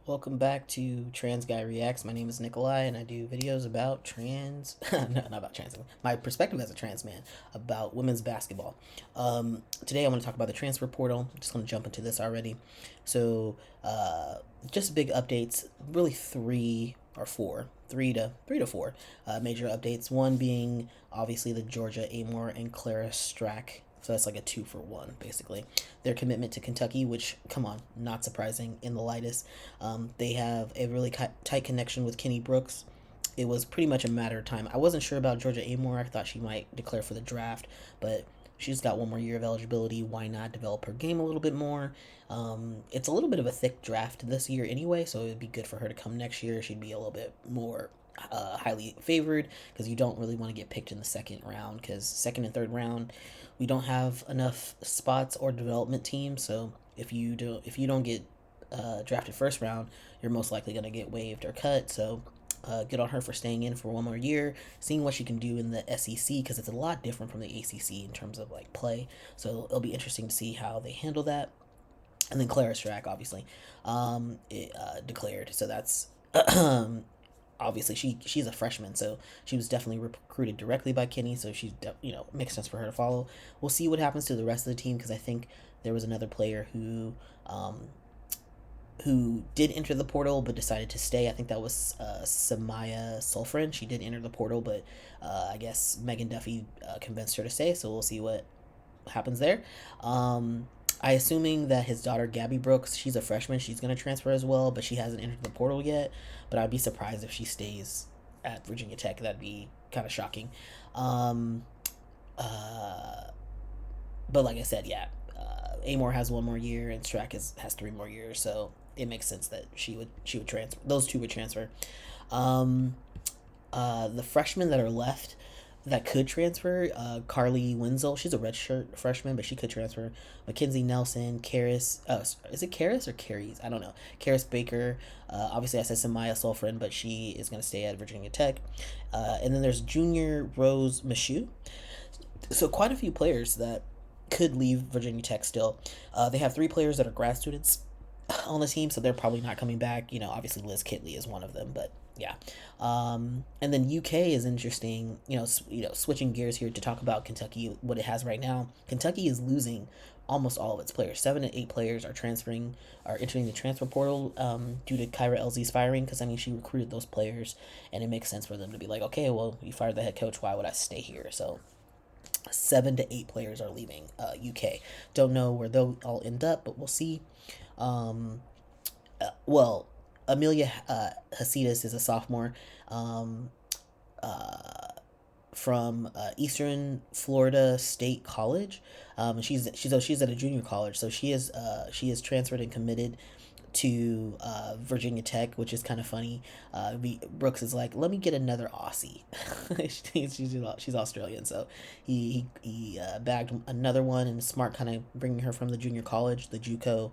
Welcome back to Trans Guy Reacts. My name is Nikolai, and I do videos about no, not about trans. My perspective as a trans man about women's basketball. Today, I want to talk about the transfer portal. I'm just going to jump into this already. So, just big updates. Really, three to four major updates. One being obviously the Georgia Amore and Clara Strack. So that's like a 2-for-1, basically. Their commitment to Kentucky, which, come on, not surprising in the lightest. They have a really tight connection with Kenny Brooks. It was pretty much a matter of time. I wasn't sure about Georgia Amore. I thought she might declare for the draft, but she's got one more year of eligibility. Why not develop her game a little bit more? It's a little bit of a thick draft this year anyway, so it'd be good for her to come next year. She'd be a little bit more highly favored because you don't really want to get picked in the second round because second and third round we don't have enough spots or development teams. So if you don't get drafted first round, you're most likely going to get waived or cut. So good on her for staying in for one more year, seeing what she can do in the SEC because it's a lot different from the ACC in terms of like play. So it'll be interesting to see how they handle that. And then Clara Strack, obviously, declared. So that's obviously she's a freshman, so she was definitely recruited directly by Kenny. So she's makes sense for her to follow. We'll see what happens to the rest of the team because I think there was another player who did enter the portal but decided to stay. I think that was Samaya Sulfrin. She did enter the portal, but I guess Megan Duffy convinced her to stay. So we'll see what happens there. I assuming that his daughter Gabby Brooks, she's a freshman, she's gonna transfer as well, but she hasn't entered the portal yet. But I'd be surprised if she stays at Virginia Tech. That'd be kind of shocking. Um, uh, but like I said, yeah, Amore has one more year and Strack has 3 more years, so it makes sense that she would transfer. Those two would transfer. Um, the freshmen that are left that could transfer, Carly Wenzel, she's a redshirt freshman, but she could transfer. Mackenzie Nelson, Karis, is it Karis or Caris? I don't know. Karis Baker, obviously I said Samaya Sulfrin, but she is going to stay at Virginia Tech. And then there's Junior Rose Michoud. So quite a few players that could leave Virginia Tech still. They have 3 players that are grad students on the team, so they're probably not coming back. Obviously Liz Kitley is one of them, but yeah. And then UK is interesting. Switching gears here to talk about Kentucky, what it has right now. Kentucky is losing almost all of its players. 7 to 8 players are entering the transfer portal due to Kyra Elsie's firing. Because she recruited those players, and it makes sense for them to be like, okay, well, you fired the head coach. Why would I stay here? So 7 to 8 players are leaving UK. Don't know where they'll all end up, but we'll see. Um, well, Amelia Hasidas is a sophomore um, uh, from Eastern Florida State College. She's at a junior college, so she is transferred and committed to Virginia Tech, which is kind of funny. Brooks is like, let me get another Aussie. She's Australian, so he bagged another one, and smart kind of bringing her from the junior college, the JUCO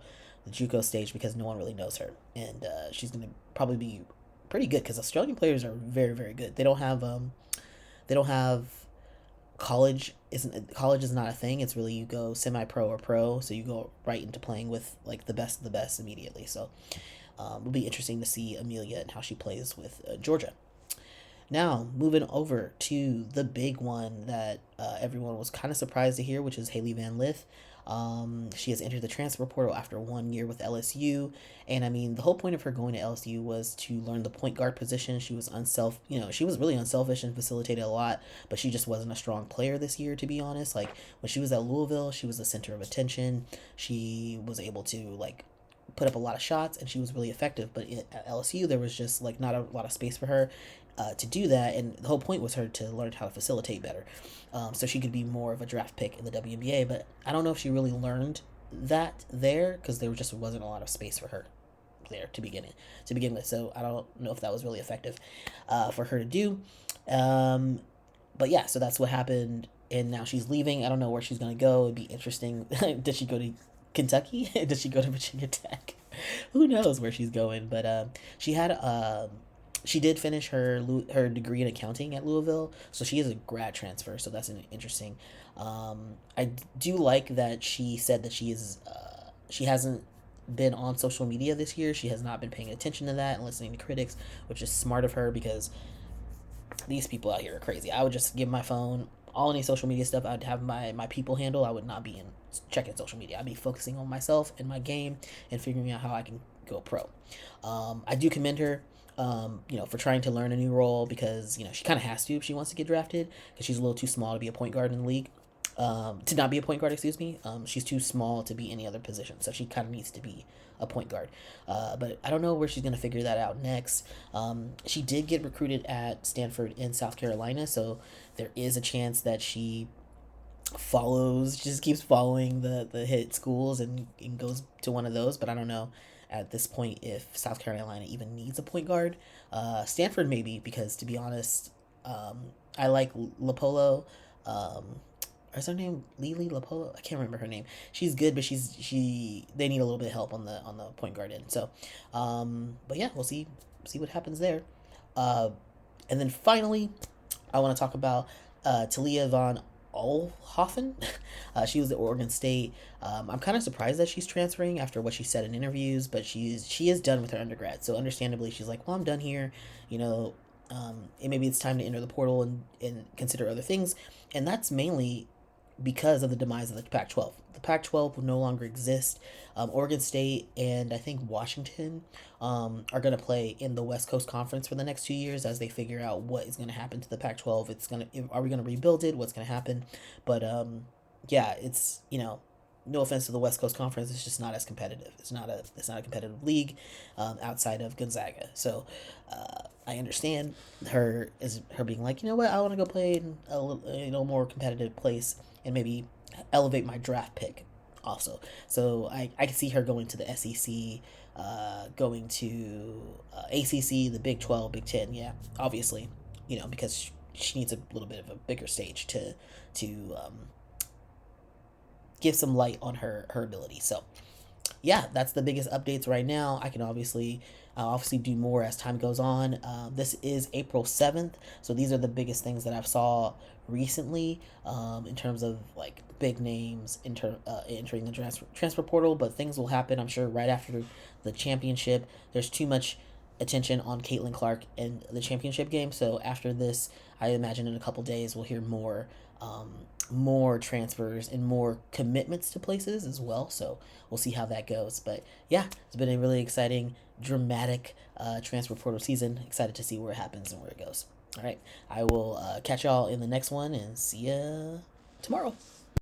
stage, because no one really knows her, and she's gonna probably be pretty good because Australian players are very, very good. They don't have college is not a thing. It's really you go semi pro or pro, so you go right into playing with like the best of the best immediately. So it'll be interesting to see Amelia and how she plays with Georgia. Now, moving over to the big one that everyone was kind of surprised to hear, which is Hailey Van Lith. She has entered the transfer portal after 1 year with LSU, and the whole point of her going to LSU was to learn the point guard position. She was she was really unselfish and facilitated a lot, but she just wasn't a strong player this year, to be honest. Like when she was at Louisville, she was the center of attention. She was able to put up a lot of shots, and she was really effective. But at LSU, there was just not a lot of space for her to do that, and the whole point was her to learn how to facilitate better, so she could be more of a draft pick in the WNBA. But I don't know if she really learned that there because there just wasn't a lot of space for her there to begin with. So I don't know if that was really effective for her to do. But yeah, so that's what happened, and now she's leaving. I don't know where she's gonna go. It'd be interesting. Did she go to Kentucky? Did she go to Virginia Tech? Who knows where she's going? But she did finish her degree in accounting at Louisville, so she is a grad transfer. So that's an interesting. I do like that she said that she hasn't been on social media this year. She has not been paying attention to that and listening to critics, which is smart of her because these people out here are crazy. I would just give my phone all any social media stuff. I'd have my people handle. I would not be in checking social media. I'd be focusing on myself and my game and figuring out how I can go pro. I do commend her, for trying to learn a new role because she kind of has to if she wants to get drafted because she's a little too small to be a point guard in the league. To not be a point guard, excuse me. She's too small to be any other position, so she kind of needs to be a point guard. But I don't know where she's gonna figure that out next. She did get recruited at Stanford in South Carolina, so there is a chance that she just keeps following the hit schools and goes to one of those. But I don't know at this point if South Carolina even needs a point guard. Stanford maybe because to be honest, I like Lapolo. Is her name Lily Lapolo? I can't remember her name. She's good, but they need a little bit of help on the point guard end. So, but yeah, we'll see what happens there. And then finally, I want to talk about Talia Von Olhoffen. She was at Oregon State. I'm kind of surprised that she's transferring after what she said in interviews, but she is done with her undergrad. So understandably, she's like, well, I'm done here. And maybe it's time to enter the portal and consider other things. And that's mainly because of the demise of the Pac-12. The Pac-12 will no longer exist. Oregon State and I think Washington are going to play in the West Coast Conference for the next 2 years as they figure out what is going to happen to the Pac-12. Are we going to rebuild it? What's going to happen? But yeah, it's no offense to the West Coast Conference, it's just not as competitive. It's not a competitive league outside of Gonzaga. So I understand her being like, you know what, I want to go play in a more competitive place and maybe elevate my draft pick also. So I can see her going to the SEC, going to ACC, the Big 12, Big 10. Yeah, obviously, because she needs a little bit of a bigger stage to give some light on her ability. So yeah, that's the biggest updates right now. I'll obviously do more as time goes on. This is April 7th, so these are the biggest things that I've saw recently in terms of like big names entering the transfer portal. But things will happen, I'm sure, right after the championship. There's too much attention on Caitlin Clark and the championship game. So after this, I imagine in a couple days we'll hear more transfers and more commitments to places as well. So we'll see how that goes. But yeah, it's been a really exciting, dramatic transfer portal season. Excited to see where it happens and where it goes. All right, I will catch y'all in the next one and see ya tomorrow.